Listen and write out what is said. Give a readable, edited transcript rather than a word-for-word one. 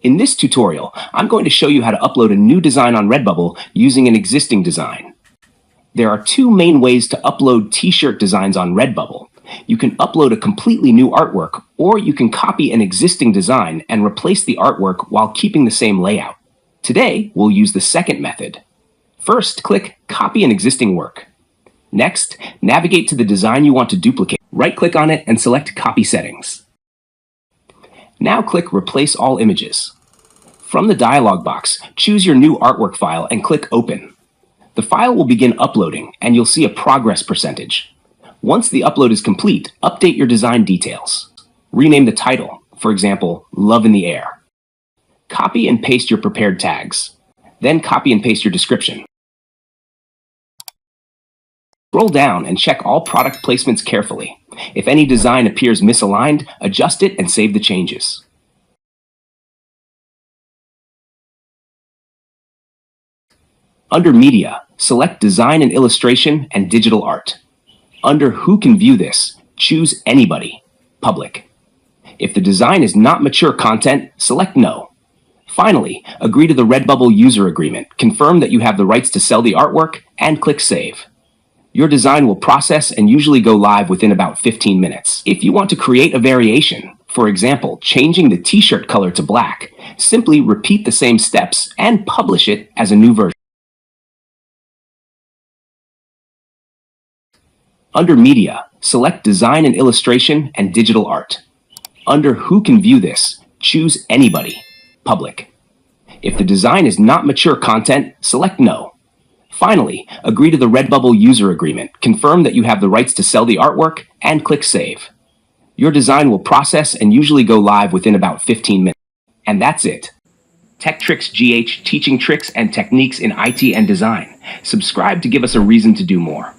In this tutorial, I'm going to show you how to upload a new design on Redbubble using an existing design. There are two main ways to upload t-shirt designs on Redbubble. You can upload a completely new artwork, or you can copy an existing design and replace the artwork while keeping the same layout. Today, we'll use the second method. First, click Copy an existing work. Next, navigate to the design you want to duplicate. Right-click on it and select Copy Settings. Now click Replace All Images. From the dialog box, choose your new artwork file and click Open. The file will begin uploading, and you'll see a progress percentage. Once the upload is complete, update your design details. Rename the title, for example, Love in the Air. Copy and paste your prepared tags. Then copy and paste your description. Scroll down and check all product placements carefully. If any design appears misaligned, adjust it and save the changes. Under Media, select Design and Illustration and Digital Art. Under Who Can View This, choose Anybody, Public. If the design is not mature content, select No. Finally, agree to the Redbubble user agreement, confirm that you have the rights to sell the artwork, and click Save. Your design will process and usually go live within about 15 minutes. If you want to create a variation, for example, changing the t-shirt color to black, simply repeat the same steps and publish it as a new version. Under Media, select Design and Illustration and Digital Art. Under Who Can View This, choose Anybody, Public. If the design is not mature content, select No. Finally, agree to the Redbubble user agreement, confirm that you have the rights to sell the artwork, and click Save. Your design will process and usually go live within about 15 minutes. And that's it. Tech Tricks GH, teaching tricks and techniques in IT and design. Subscribe to give us a reason to do more.